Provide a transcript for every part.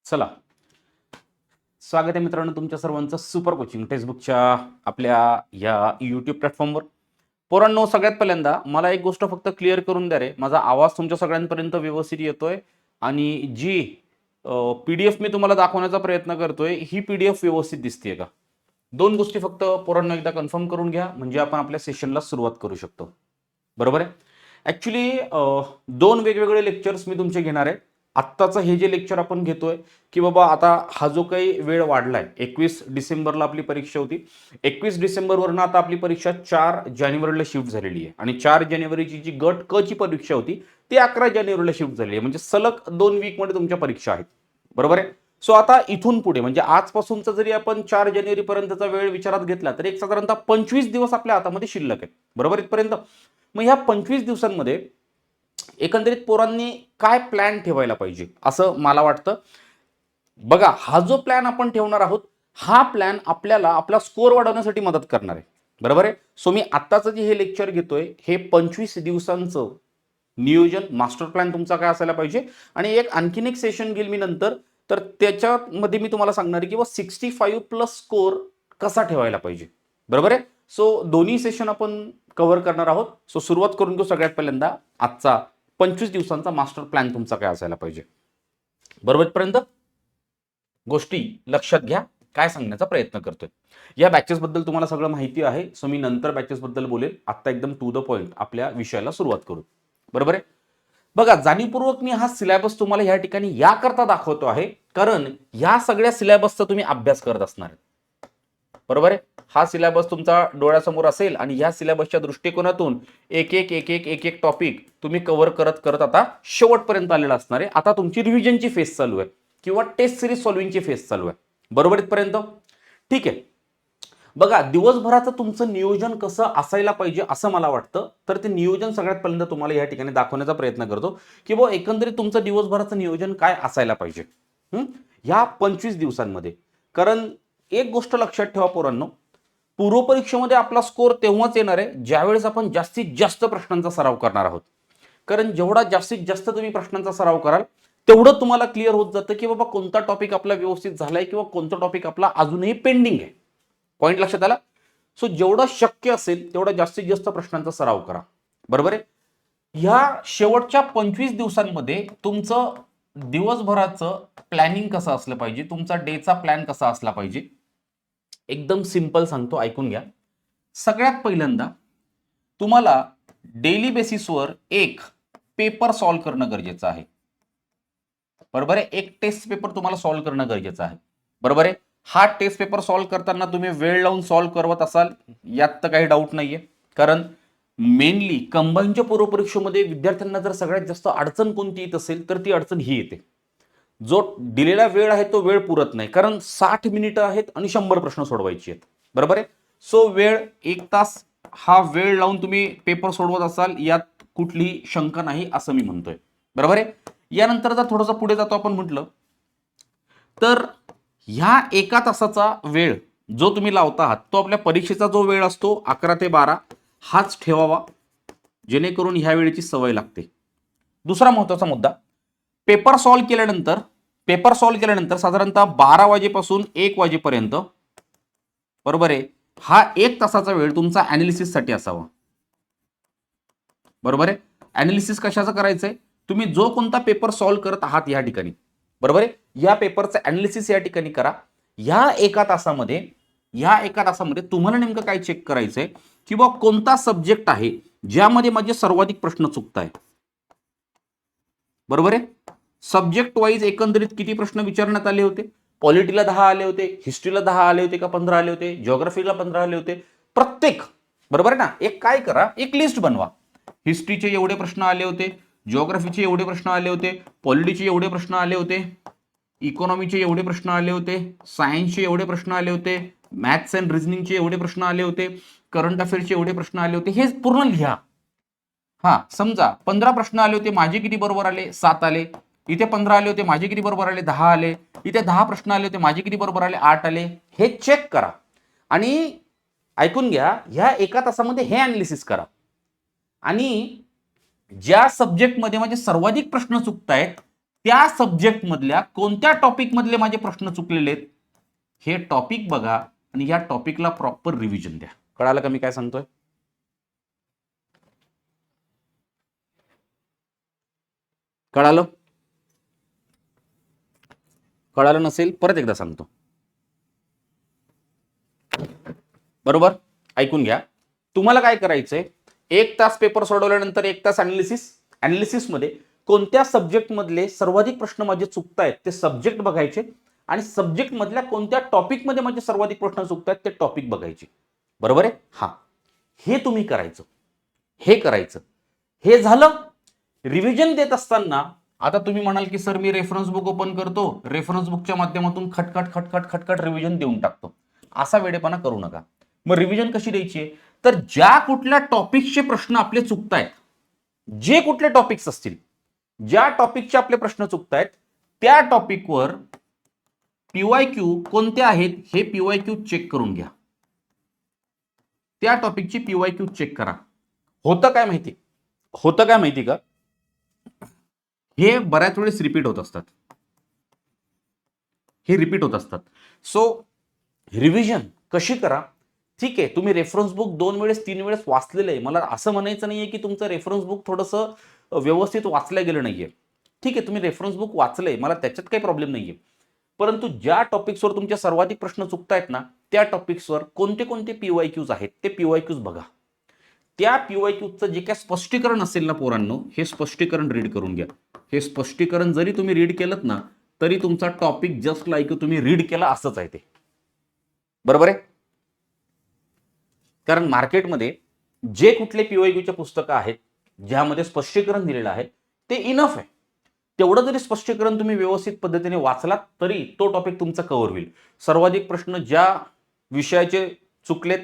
चला, स्वागत आहे मित्रांनो तुमच्या सर्वांचं सुपर कोचिंग टेक्स्टबुकच्या आपल्या या यूट्यूब प्लॅटफॉर्मवर. पोरांनो, सगळ्यात पहिल्यांदा मला एक गोष्ट फक्त क्लिअर करून द्या रे, माझा आवाज तुमच्या सगळ्यांपर्यंत व्यवस्थित येतोय आणि जी PDF मी तुम्हाला दाखवण्याचा प्रयत्न करतोय ही PDF व्यवस्थित दिसतेय का? दोन गोष्टी फक्त पोरांनो एकदा कन्फर्म करून घ्या, म्हणजे आपण आपल्या सेशनला सुरुवात करू शकतो. बरोबर आहे. ॲक्च्युली दोन वेगवेगळे लेक्चर्स मी तुमचे घेणार आहे. आत्ताचं हे जे लेक्चर आपण घेतोय की बाबा आता हा जो काही वेळ वाढलाय, 21 डिसेंबरला आपली परीक्षा होती. 21 डिसेंबरवरनं आता आपली परीक्षा 4 जानेवारीला शिफ्ट झालेली आहे आणि 4 जानेवारीची जी गट क ची परीक्षा होती ती 11 जानेवारीला शिफ्ट झाली आहे. म्हणजे सलग 2 वीकमध्ये तुमच्या परीक्षा आहेत. बरोबर आहे. सो आता इथून पुढे म्हणजे आजपासूनचा जरी आपण 4 जानेवारी पर्यंतचा वेळ विचारात घेतला तर एक साधारणतः 25 दिवस आपल्या हातामध्ये शिल्लक आहेत. बरोबर इथपर्यंत. मग ह्या 25 दिवसांमध्ये एकंदरीत पोरांनी काय प्लॅन ठेवायला पाहिजे असं मला वाटतं. बघा, हा जो प्लॅन आपण ठेवणार आहोत हा प्लॅन आपल्याला आपला स्कोअर वाढवण्यासाठी मदत करणार आहे. बरोबर आहे. सो मी आत्ताचं जे हे लेक्चर घेतोय हे 25 दिवसांचं नियोजन मास्टर प्लॅन तुमचा काय असायला पाहिजे आणि एक आणखीन एक सेशन घेईल मी नंतर, तर त्याच्यामध्ये मी तुम्हाला सांगणार आहे की 65+ स्कोअर कसा ठेवायला पाहिजे. बरोबर आहे. सो दोन्ही सेशन आपण कव्हर करणार आहोत. सो सुरुवात करून घेऊ सगळ्यात पहिल्यांदा आजचा 25 दिवसांचा मास्टर प्लॅन तुमचा काय असायला पाहिजे. बरोबर पर्यंत गोष्टी लक्षात घ्या, काय सांगण्याचा प्रयत्न करतोय. या बॅचेस बद्दल तुम्हाला सगळं माहिती आहे, सो मी नंतर बॅचेस बद्दल बोलेल. आता एकदम टू द पॉइंट आपल्या विषयाला सुरुवात करू. बरोबर आहे. बघा, जाणीवपूर्वक मी हा सिलेबस तुम्हाला या ठिकाणी याकरता दाखवतो आहे कारण या सगळ्या सिलेबसचा तुम्ही अभ्यास करत असणार आहे. बरोबर आहे. हा सिलेबस तुमचा डोळ्यासमोर असेल आणि या सिलेबसच्या दृष्टिकोनातून एक एक एक एक एक एक टॉपिक तुम्ही कव्हर करत करत आता शेवटपर्यंत आलेला असणार आहे. आता तुमची रिव्हिजनची फेज चालू आहे किंवा टेस्ट सिरीज सॉल्व्हिंगची फेज चालू आहे. बरोबर इथपर्यंत ठीक आहे. बघा, दिवसभराचं तुमचं नियोजन कसं असायला पाहिजे असं मला वाटतं, तर ते नियोजन सगळ्यात पहिल्यांदा तुम्हाला या ठिकाणी दाखवण्याचा प्रयत्न करतो की बुवा एकंदरीत तुमचं दिवसभराचं नियोजन काय असायला पाहिजे ह्या 25 दिवसांमध्ये. कारण एक गोष्ट लक्षात ठेवा पोरांनो, पूर्वपरीक्षेमध्ये आपला स्कोअर तेव्हाच येणार आहे ज्यावेळेस आपण जास्तीत जास्त प्रश्नांचा सराव करणार आहोत. कारण जेवढा जास्तीत जास्त तुम्ही प्रश्नांचा सराव कराल तेवढं तुम्हाला क्लिअर होत जातं की बाबा कोणता टॉपिक आपला व्यवस्थित झालाय किंवा कोणता टॉपिक आपला अजूनही पेंडिंग आहे. पॉईंट लक्षात आला. सो जेवढं शक्य असेल तेवढा जास्तीत जास्त प्रश्नांचा सराव करा. बरोबर आहे. ह्या शेवटच्या 25 दिवसांमध्ये तुमचं दिवसभराचं प्लॅनिंग कसं असलं पाहिजे, तुमचा डेचा प्लॅन कसा असला पाहिजे. एकदम सिंपल सांगतो, ऐकून घ्या. सगळ्यात पहिल्यांदा तुम्हाला डेली बेसिसवर एक पेपर सॉल्व्ह करणं गरजेचं आहे. बरोबर आहे. एक टेस्ट पेपर तुम्हाला सॉल्व्ह करणं गरजेचं आहे. बरोबर आहे. हा टेस्ट पेपर सॉल्व्ह करताना तुम्ही वेळ लावून सॉल्व्ह करत असाल यात तर काही डाऊट नाहीये. कारण मेनली कंबाईनच्या पूर्वपरीक्षेमध्ये विद्यार्थ्यांना जर सगळ्यात जास्त अडचण कोणती येत असेल तर ती अडचण ही येते, जो दिलेला वेळ आहे तो वेळ पुरत नाही. कारण 60 मिनिटं आहेत आणि 100 प्रश्न सोडवायचे आहेत. बरोबर आहे. सो वेळ 1 तास हा वेळ लावून तुम्ही पेपर सोडवत असाल यात कुठलीही शंका नाही असं मी म्हणतोय. बरोबर आहे. यानंतर जर थोडंसं पुढे जातो आपण म्हटलं तर ह्या 1 तासाचा वेळ जो तुम्ही लावता आहात तो आपल्या परीक्षेचा जो वेळ असतो 11 ते 12 हाच ठेवावा, जेणेकरून ह्या वेळेची सवय लागते. दुसरा महत्वाचा मुद्दा, पेपर सॉल्व्ह केल्यानंतर साधारणतः 12 वाजेपासून 1 वाजेपर्यंत, बरोबर आहे, हा 1 तासाचा वेळ तुमचा अनालिसिससाठी असावा. बरोबर आहे. अनालिसिस कशाचं करायचंय, तुम्ही जो कोणता पेपर सॉल्व्ह करत आहात या ठिकाणी, बरोबर आहे, या पेपरचं अनालिसिस या ठिकाणी करा. या एका तासामध्ये तुम्हाला नेमकं काय चेक करायचंय की बा कोणता सब्जेक्ट आहे ज्यामध्ये माझे सर्वाधिक प्रश्न चुकताय. बरोबर आहे. सब्जेक्ट वाईज एकंदरीत किती प्रश्न विचारण्यात आले होते. पॉलिटीला 10 आले होते, हिस्ट्रीला 10 आले होते का 15 आले होते, जिओग्राफीला 15 आले होते, प्रत्येक. बरोबर आहे ना. एक काय करा, एक लिस्ट बनवा. हिस्ट्रीचे एवढे प्रश्न आले होते, जिओग्राफीचे एवढे प्रश्न आले होते, पॉलिटीचे एवढे प्रश्न आले होते, इकॉनॉमीचे एवढे प्रश्न आले होते, सायन्सचे एवढे प्रश्न आले होते, मॅथ्स अँड रिझनिंगचे एवढे प्रश्न आले होते, करंट अफेअर्सचे एवढे प्रश्न आले होते. हे पूर्ण लिहा. हा, समजा 15 प्रश्न आले होते, माझे किती बरोबर आले, 7 आले. इथे 15 आले होते, माझे किती बरोबर आले, 10 आले. इथे 10 प्रश्न आले होते, माझे किती बरोबर आले, 8 आले. हे चेक करा आणि ऐकून घ्या, ह्या 1 तासामध्ये हे अनालिसिस करा. आणि ज्या सब्जेक्टमध्ये माझे सर्वाधिक प्रश्न चुकतायत त्या सब्जेक्ट मधल्या कोणत्या टॉपिक मधले माझे प्रश्न चुकलेले आहेत हे टॉपिक बघा आणि या टॉपिकला प्रॉपर रिव्हिजन द्या. कळालं का मी काय सांगतोय? कळालं? कळालं नसेल परत एकदा सांगतो. बरोबर? ऐकून घ्या. तुम्हाला काय करायचंय, 1 तास पेपर सोडवल्यानंतर 1 तास अनालिसिस मध्ये कोणत्या सब्जेक्ट मधले सर्वाधिक प्रश्न माझे चुकतायत ते सब्जेक्ट बघायचे आणि सब्जेक्ट मधल्या कोणत्या टॉपिक मध्ये माझे सर्वाधिक प्रश्न चुकतायत ते टॉपिक बघायचे. बरोबर आहे? हा, हे तुम्ही करायचं. हे करायचं. हे झालं. रिव्हिजन देत असताना आता तुम्ही म्हणाल की सर मी रेफरन्स बुक ओपन करतो, रेफरन्स बुकच्या माध्यमातून खटखट खटखट खटखट रिव्हिजन देऊन टाकतो. असा वेडेपणा करू नका. मग रिव्हिजन कशी द्यायची? तर ज्या कुठल्या टॉपिकचे प्रश्न आपले चुकतायत, जे कुठले टॉपिक्स असतील, ज्या टॉपिकचे आपले प्रश्न चुकतायत त्या टॉपिकवर पीवायक्यू कोणते आहेत हे पीवायक्यू चेक करून घ्या. त्या टॉपिकची पीवायक्यू चेक करा. होतं काय माहिती का, हे बऱ्याच वेळेस रिपीट होत असतात. सो रिव्हिजन कशी करा? ठीक आहे, तुम्ही रेफरन्स बुक 2 वेळेस 3 वेळेस वाचलेलं आहे. मला असं म्हणायचं नाहीये की तुमचं रेफरन्स बुक थोडंसं व्यवस्थित वाचलं गेलं नाहीये. ठीक आहे, तुम्ही रेफरन्स बुक वाचलंय, मला त्याच्यात काही प्रॉब्लेम नाहीये. परंतु ज्या टॉपिक्सवर तुमचे सर्वाधिक प्रश्न चुकतायत ना, त्या टॉपिक्सवर कोणते कोणते पीवायक्यूज आहेत ते पीवायक्यूज बघा. त्या पीवायक्यूचं जे काय स्पष्टीकरण असेल ना पोरांनो, हे स्पष्टीकरण रीड करून घ्या. हे स्पष्टीकरण जरी तुम्ही रीड केलं ना तरी तुमचा टॉपिक जस्ट लाईक तुम्ही रीड केला असंच आहे ते. बरोबर आहे? कारण मार्केटमध्ये जे कुठले पीवायक्यूचे पुस्तकं आहेत ज्यामध्ये स्पष्टीकरण दिलेलं आहे ते इनफ आहे. तेवढं जरी स्पष्टीकरण तुम्ही व्यवस्थित पद्धतीने वाचलात तरी तो टॉपिक तुमचा कव्हर होईल. सर्वाधिक प्रश्न ज्या विषयाचे चुकलेत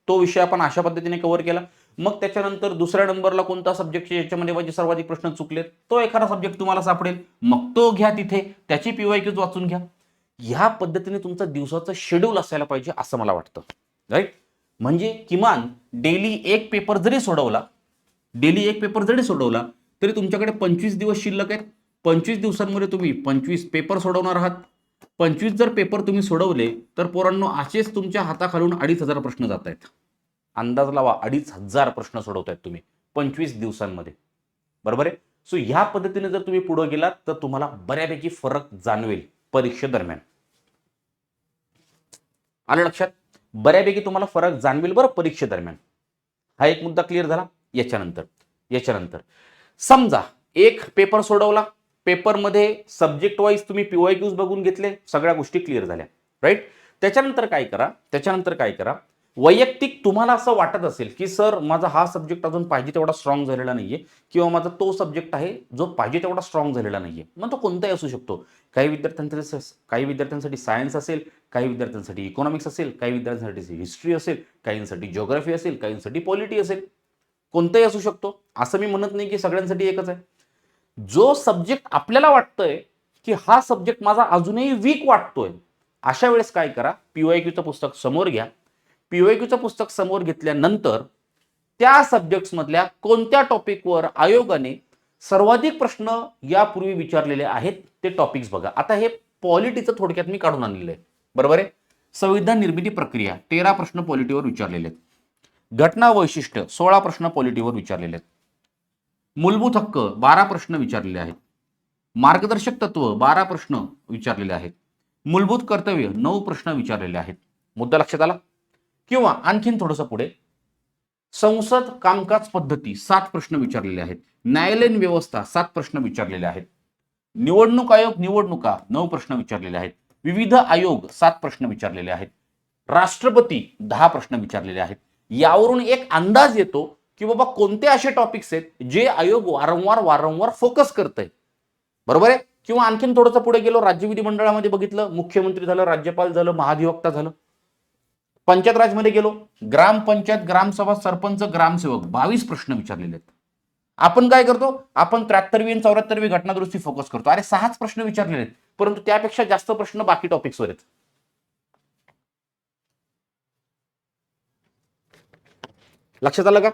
तो विषय आपण अशा पद्धतीने कव्हर केला. मग त्याच्यानंतर दुसऱ्या नंबरला कोणता सब्जेक्ट याच्यामध्ये माझे सर्वाधिक प्रश्न चुकलेत तो एखादा सब्जेक्ट तुम्हाला सापडेल, मग तो घ्या तिथे, त्याची पीवायक्यूज वाचून घ्या. ह्या पद्धतीने तुमचं दिवसाचं शेड्यूल असायला पाहिजे असं मला वाटतं. राईट? म्हणजे किमान डेली एक पेपर जरी सोडवला तरी तुमच्याकडे 25 दिवस शिल्लक आहेत. 25 दिवसांमध्ये तुम्ही 25 पेपर सोडवणार आहात. 25 जर पेपर तुम्ही सोडवले तर पोरांनो असेच तुमच्या हाताखालून 2,500 प्रश्न जात आहेत. अंदाज लावा, 2,500 प्रश्न सोडवतायत तुम्ही 25 दिवसांमध्ये. बरोबर आहे? सो ह्या पद्धतीने जर तुम्ही पुढे गेलात तर तुम्हाला बऱ्यापैकी फरक जाणवेल परीक्षेदरम्यान. आलं लक्षात? बऱ्यापैकी तुम्हाला फरक जाणवेल बरं परीक्षेदरम्यान. हा एक मुद्दा क्लिअर झाला. याच्यानंतर समजा एक पेपर सोडवला, पेपरमध्ये सब्जेक्ट वाईज तुम्ही पीवायक्यूज बघून घेतले, सगळ्या गोष्टी क्लिअर झाल्या. राईट? त्याच्यानंतर काय करा, वैयक्तिक तुम्हाला असं वाटत असेल की सर माझा हा सब्जेक्ट अजून पाहिजे तेवढा स्ट्रॉंग झालेला नाहीये किंवा माझा तो सब्जेक्ट आहे जो पाहिजे तेवढा स्ट्रॉंग झालेला नाहीये, मग तो कोणताही असू शकतो. काही विद्यार्थ्यांसाठी सायन्स असेल, काही विद्यार्थ्यांसाठी इकॉनॉमिक्स असेल, काही विद्यार्थ्यांसाठी हिस्ट्री असेल, काहींसाठी जिओग्राफी असेल, काहींसाठी पॉलिटी असेल, कोणताही असू शकतो. असं मी म्हणत नाही की सगळ्यांसाठी एकच आहे. जो सब्जेक्ट आपल्याला वाटतोय की हा सब्जेक्ट माझा अजूनही वीक वाटतोय, अशा वेळेस काय करा, पीवायक्यूचं पुस्तक समोर घ्या. पीवायक्यूचं पुस्तक समोर घेतल्यानंतर त्या सब्जेक्ट्स मधल्या कोणत्या टॉपिकवर आयोगाने सर्वाधिक प्रश्न यापूर्वी विचारलेले आहेत ते टॉपिक्स बघा. आता हे पॉलिटीचं थोडक्यात मी काढून आणलेलं आहे. बरोबर आहे? संविधान निर्मिती प्रक्रिया 13 प्रश्न पॉलिटीवर विचारलेले आहेत. घटना वैशिष्ट्य 16 प्रश्न पॉलिटीवर विचारलेले आहेत. मूलभूत हक्क 12 प्रश्न विचारलेले आहेत. मार्गदर्शक तत्व 12 प्रश्न विचारलेले आहेत. मूलभूत कर्तव्य 9 प्रश्न विचारलेले आहेत. मुद्दा लक्षात आला? किंवा आणखीन थोडंसं पुढे, संसद कामकाज पद्धती 7 प्रश्न विचारलेले आहेत. न्यायालयीन व्यवस्था 7 प्रश्न विचारलेले आहेत. निवडणूक आयोग निवडणुका 9 प्रश्न विचारलेले आहेत. विविध आयोग 7 प्रश्न विचारलेले आहेत. राष्ट्रपती 10 प्रश्न विचारलेले आहेत. यावरून एक अंदाज येतो की बाबा कोणते असे टॉपिक्स आहेत जे आयोग वारंवार फोकस करतंय. बरोबर आहे? किंवा आणखीन थोडंसं पुढे गेलो, राज्य विधिमंडळामध्ये बघितलं, मुख्यमंत्री झालं, राज्यपाल झालं, महाधिवक्ता झालं. पंचायत राजमध्ये गेलो, ग्रामपंचायत, ग्रामसभा, सरपंच, ग्रामसेवक 22 प्रश्न विचारलेले आहेत. आपण काय करतो, आपण 73वी आणि 74वी घटनादुरुस्ती फोकस करतो. अरे 6च प्रश्न विचारलेले आहेत, परंतु त्यापेक्षा जास्त प्रश्न बाकी टॉपिक्सवर आहेत. लक्षात आलं का?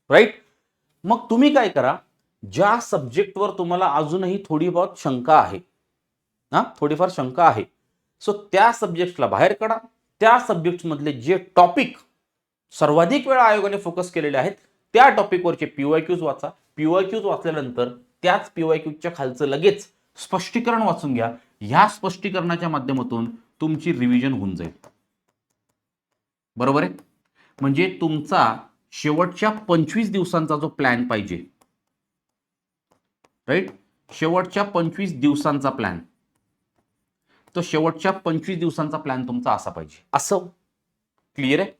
राईट? मग तुम्ही काय करा, ज्या सब्जेक्टवर तुम्हाला अजूनही थोडी बहुत शंका आहे, थोडीफार शंका आहे, सो त्या सब्जेक्टला बाहेर काढा. त्या सब्जेक्ट मधले जे टॉपिक सर्वाधिक वेळा आयोगाने फोकस केलेले आहेत त्या टॉपिकवरचे पीवायक्यूज वाचा. पीवायक्यूज वाचल्यानंतर त्याच पीवायक्यूजच्या खालचं लगेच स्पष्टीकरण वाचून घ्या. ह्या स्पष्टीकरणाच्या माध्यमातून तुमची रिव्हिजन होऊन जाईल. बरोबर आहे? म्हणजे तुमचा शेवटच्या 25 दिवसांचा जो प्लॅन पाहिजे, राईट, शेवटच्या 25 दिवसांचा प्लॅन, तो शेवटच्या 25 दिवसांचा प्लॅन तुमचा असा पाहिजे. असं क्लिअर आहे?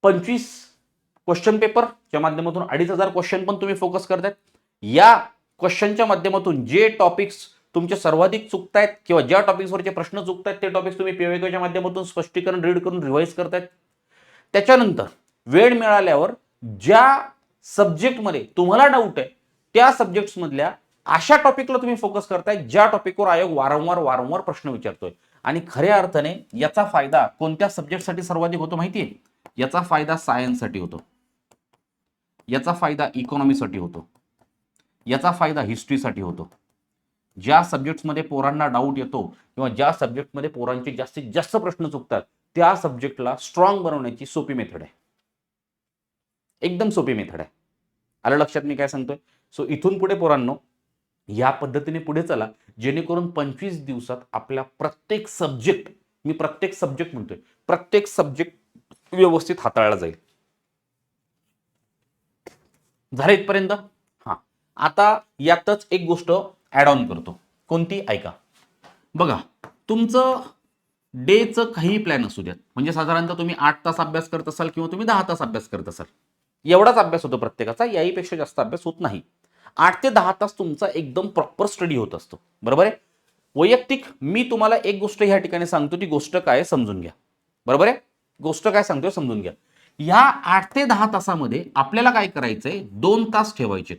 25 क्वेश्चन पेपरच्या माध्यमातून 2500 क्वेश्चन पण तुम्ही फोकस करतायत. या क्वेश्चनच्या माध्यमातून जे टॉपिक्स तुमचे सर्वाधिक चुकतायत किंवा ज्या टॉपिक्सवरचे प्रश्न चुकतायत ते टॉपिक्स तुम्ही पीवायक्यूच्या माध्यमातून स्पष्टीकरण रीड करून रिवाइज करतायत. त्याच्यानंतर वेळ मिळाल्यावर ज्या सब्जेक्टमध्ये तुम्हाला डाऊट आहे त्या सब्जेक्ट्समधल्या अशा टॉपिकला तुम्ही फोकस करताय ज्या टॉपिकवर आयोग वारंवार प्रश्न विचारतोय. आणि खऱ्या अर्थाने याचा फायदा कोणत्या सब्जेक्टसाठी सर्वाधिक होतो माहितीये? याचा फायदा सायन्ससाठी होतो, याचा फायदा इकॉनॉमीसाठी होतो, याचा फायदा हिस्ट्रीसाठी होतो. ज्या सब्जेक्ट्समध्ये पोरांना डाऊट येतो किंवा ज्या सब्जेक्टमध्ये पोरांचे जास्तीत जास्त प्रश्न चुकतात त्या सब्जेक्टला स्ट्रॉंग बनवण्याची सोपी मेथड आहे, एकदम सोपी मेथड आहे. आलं लक्षात मी काय सांगतोय? सो इथून पुढे पोरांनो या पद्धतीने पुढे चला, जेणेकरून 25 दिवसात आपल्या प्रत्येक सब्जेक्ट, मी प्रत्येक सब्जेक्ट म्हणतोय, प्रत्येक सब्जेक्ट व्यवस्थित हाताळला जाईल. झालं इथपर्यंत? हा, आता यातच एक गोष्ट ऍड ऑन करतो. कोणती? ऐका. बघा, तुमचं डेचं काही प्लॅन असू द्यात, म्हणजे साधारणतः तुम्ही 8 तास अभ्यास करत असाल किंवा तुम्ही 10 तास अभ्यास करत असाल, एवढाच अभ्यास होतो प्रत्येकाचा, याहीपेक्षा जास्त अभ्यास होत नाही. 8 ते 10 तास तुमचा एकदम प्रॉपर स्टडी होत असतो. बरोबर आहे? वैयक्तिक मी तुम्हाला एक गोष्ट ह्या ठिकाणी सांगतो, ती गोष्ट काय समजून घ्या. बरोबर आहे? गोष्ट काय सांगतोय समजून घ्या. या 8 ते 10 तासामध्ये आपल्याला काय करायचंय? 2 तास ठेवायचे.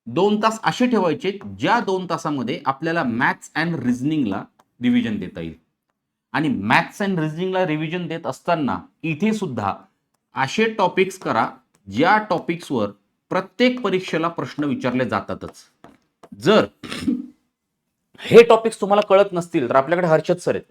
2 तास असे ठेवायचे ज्या 2 तासामध्ये आपल्याला मॅथ्स अँड रिझनिंगला रिव्हिजन देता येईल. आणि मॅथ्स अँड रिझनिंगला रिव्हिजन देत असताना इथे सुद्धा असे टॉपिक्स करा ज्या टॉपिक्सवर प्रत्येक परीक्षेला प्रश्न विचारले जातातच. जर हे टॉपिक्स तुम्हाला कळत नसतील तर आपल्याकडे हर्षद सर आहेत,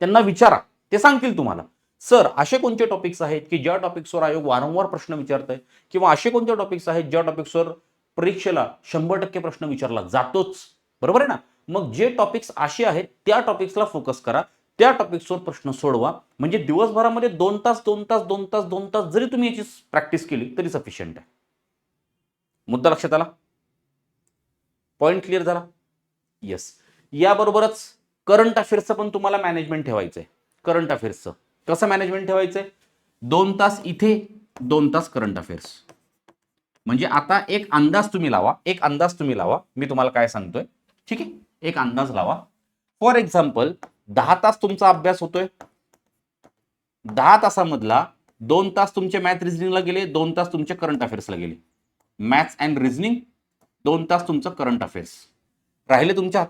त्यांना विचारा, ते सांगतील तुम्हाला. सर असे कोणते टॉपिक्स आहेत की ज्या टॉपिक्सवर आयोग वारंवार प्रश्न विचारतोय, किंवा असे कोणते टॉपिक्स आहेत ज्या टॉपिक्सवर परीक्षेला 100% प्रश्न विचारला जातोच. बरोबर आहे ना? मग जे टॉपिक्स असे आहेत त्या टॉपिक्सला फोकस करा, त्या टॉपिक्सवर प्रश्न सोडवा. म्हणजे दिवसभरामध्ये 2 तास 2 तास 2 तास 2 तास जरी तुम्ही याची प्रॅक्टिस केली तरी सफिशियंट आहे. मुद्दा लक्षात आला? पॉइंट क्लिअर झाला? येस. याबरोबरच करंट अफेअर्सचं पण तुम्हाला मॅनेजमेंट ठेवायचंय. करंट अफेअर्सचं कसं मॅनेजमेंट ठेवायचंय? 2 तास इथे, 2 तास करंट अफेअर्स. म्हणजे आता एक अंदाज तुम्ही लावा, एक अंदाज तुम्ही लावा, मी तुम्हाला काय सांगतोय, ठीक आहे? एक अंदाज लावा. फॉर एक्झाम्पल 10 तास तुमचा अभ्यास होतोय, 10 तासामधला 2 तास तुमचे मॅथ रिझनिंगला गेले, 2 तास तुमचे करंट अफेअर्सला गेले. मॅथ्स अँड रिझनिंग 2 तास तुमचं करंट अफेअर्स राहिले तुमच्या हातात.